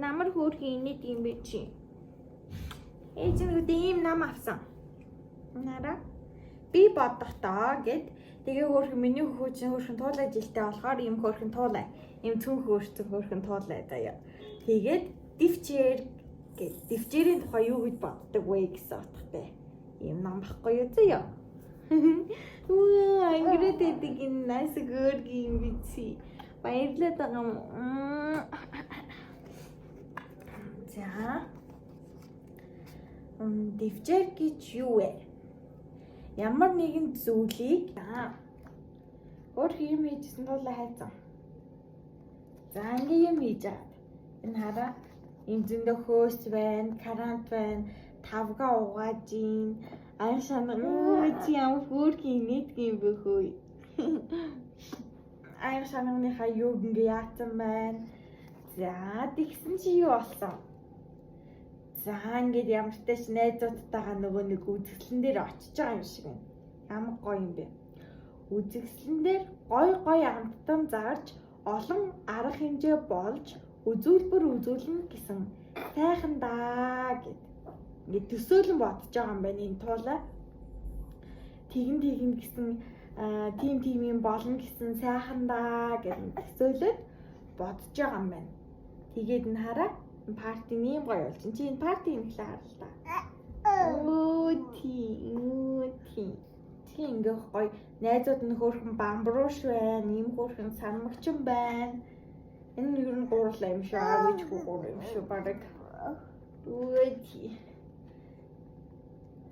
Намар хөөрхийн инээд юм бэ чи. Ээж нэг ийм нам авсан. Нараа би бодохдоо гэд тэгээ хөөрхөн миний хөөрхөн туулай жилтэй болохоор ийм хөөрхөн туулай. Ийм цүнх хөөрхөн туулай заяа. Тэгээд дивчээр гэд дивчээрийн тухай юу гэж боддог вэ гэсэн утгатай. Ийм нам баггүй юу заяа. Үгүй ангирээд идэг энэ нас хөөргийн бици. Баярлалаа тагам. За. Дивчээр гэж юу вэ? Ямар нэгэн зүйлийг өөр юм хийжсэн тулаа хайцсан. За ингээм юм хийж байгаа. Энэ хараа энэ зөндөө хөөс байна, карант байна, тавга угааж ийн. Аян шанаа чи ямар хөөрхийн нийтгийм бэ хөөе. Аян шанааныхаа юу ингээ яатсан байна. За тэгсэн чи юу болсон? За ингээд ямар ч тааш найзуудтайгаа нөгөө нэг үзэсгэлэн дээр очиж байгаа юм шиг байна. Ямар гоё юм бэ? Үзэсгэлэн дээр гой амттан зарж олон арга хэмжээ болж үзүүлбэр үзүүлнэ гэсэн сайхан даа гэд. Ингээд төсөөлөн бодож байгаа юм байна энэ туулаа. Тэгин гэсэн тим юм болно гэсэн сайхан даа гэж төсөөлөд бодож байгаа юм байна. Тэгээд энэ хараа парти нэм гоё болж чинь. Чи энэ парти юм хэлээ хараа л та. Оо тий. Чи ингээ гоё найзууд нь хөөрхөн бамбрууш байна, ийм хөөрхөн санамгчин байна. Энэ юу н гурлаа юм шүү. Авиж гур юм шүү бараг. Өө тий.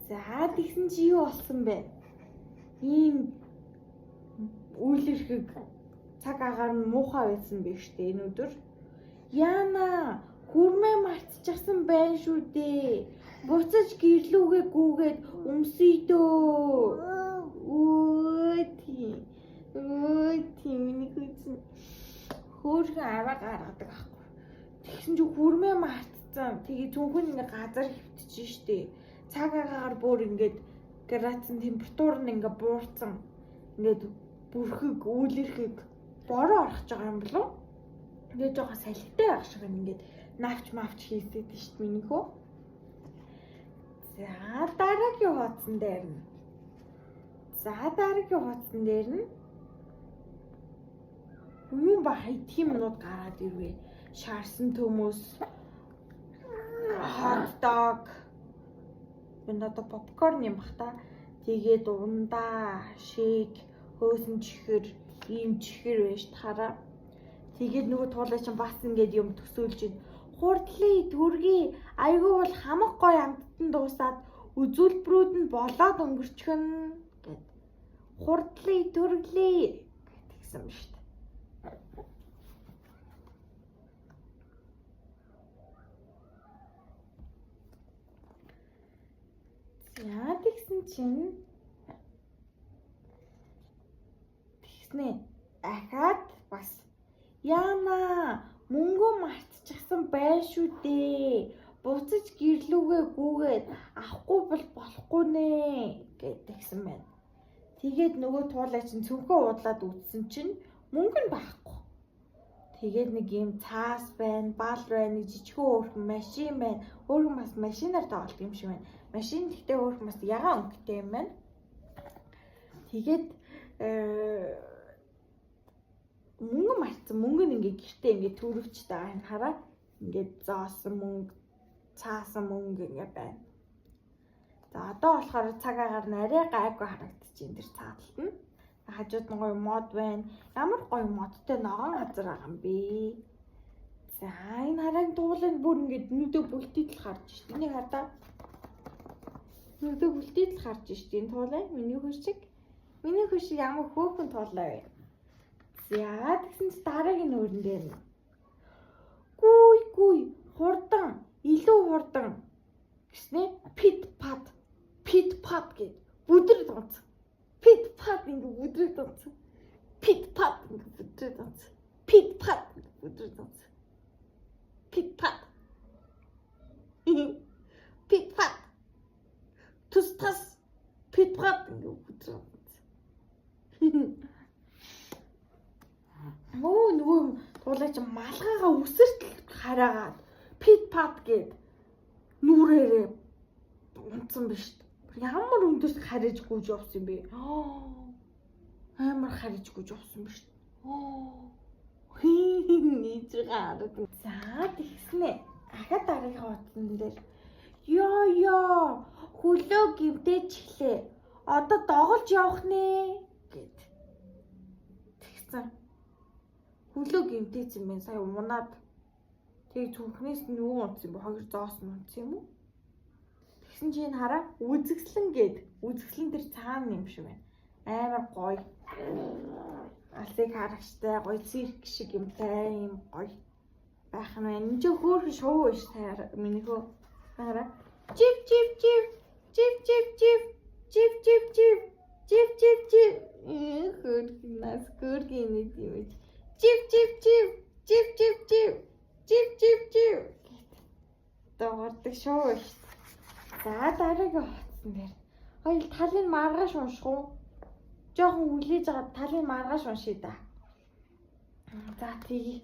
За тэгсэн чи юу болсон бэ? Ийм үйлэрхэг цаг агаар нь муухай байсан биз дээ энэ өдөр. Яна хүрмээ мартчихсан байна шүү дээ. Буцаж гэрлүүгээ гүүгээд өмсөй дөө. Өө тий миний хүчин хөөрхөн аваа гаргадаг ахгүй. Тэгсэн чи хүрмээ мартцсан. Тэгээ зөвхөн ингээ газар хөвтөж штэ. Цаг агаар бүр ингээд градусын температур нь ингээ буурсан. Ингээд бүрхэг, үйлэрхэг бороо орох байгаа юм болов? Тэгээд жоохон салхитай байх шиг ингээд навч мавч хийсэд шүү дээ миний хөө. За дараагийн хуудсан дээр нь. Юу ба хайдхи минут гараад ирвэ. Шаарсан төмөс, hot dog, одоо попкорн юм бах та. Тэгээд ундаа, шейк, хөөсөн чихэр, ийм чихэр байж тараа. Тэгээд нөгөө туулаа чинь бас ингээд юм төсөөлж ин. Хурдлын төргий айгүй бол хамаг гоё амттан дуусаад үзүүлбэрүүд нь болоод өнгөрчихнэ гэд. хурдлыг төрглээ гэсэн юм шүү дээ. Яа тэгсэн чинь тэгснэ ахаад бас яана мөнгөө мартчихсан байх шүү дээ. Буцаж гэрлүүгээ гүүгээд авахгүй бол болохгүй нэ гэдгийгсэн байна. Тэгээд нөгөө туулаа чинь цүнхөө удлаад үтсэн чинь мөнгө нь байхгүй. Тэгээд нэг юм цаас байна, бал байна, жижигхэн өөрхөн машин байна. Өөрхөн бас машинаар тоглох юм шиг байна. Машин гэхдээ өөрхөн бас ягаан өнгөтэй юм байна. Тэгээд мөнгө мартсан. Мөнгө нь ингээ гэртээ ингээ төрөвч байгаа энэ хараа. Ингээ зоосон мөнгө, цаасан мөнгө ингээ байна. За одоо болохоор цаг агаар нарай гайгүй харагдчихээн тэр цааталт нь. Хажууд нь гоё мод байна. Ямар гоё модтой ногоон газар байгаа юм бэ? За энэ хараа дуулын бүр ингээ нүдэ бүлтийдэл харж шít. Энийг хадаа. Нүдэ бүлтийдэл харж шít. Энэ туулаа миний хөршиг. Миний хөршиг ямар хөөхөн туулаа вэ? За тэгсэн чи дараагийн нүүрэн дээр нь. Гүй хурдан, илүү хурдан гэснэ пит пат гэж бүдрэг дунц. Пит пат ингэ бүдрэг дунц. Пит пат ингэ бүдрэг дунц. Пит пат бүдрэг дунц. Пит пат. Пит пат. Тус пит пат ингэ бүдрэг дунц. Нөгөө туулаа чи малгайгаа үсэрт хараагаад пит пат гэд нүрээрээ унтсан биш. Ямар өндөрт хариж гүйж явсан бэ? Амар хариж гүйж явсан биш. Нийцгээ. За тэгснэ. Ахад дараагийн утсан дээр ёо хөлөө гимтэж эхлээ. Одоо доголж явах нэ гэд. Тэгсэн. Хөлөө гимтээсэн мэн сая унаад. Тэг зүрхнээс нь юу унтсан бэ? Хоёр зоос нь унтсан юм уу? Тэгсэн чинь хараа үзэгслэн тэр цаана юм шиг байна. Амар гоё. Алсыг харагчтай гоё цирк шиг юмтай юм гоё байх нь байна. Энд чинь хөөхөн шоу биш таар миний хөө. Хараа. Жив. Хөрхнаас хөргийн нэг юм. Жив. Дордог шоу биш. За дараагийн утсан дээр. Хоёул талын маргааш унших уу? Жохон хүлээж байгаа талын маргааш уншия да. За тэгье.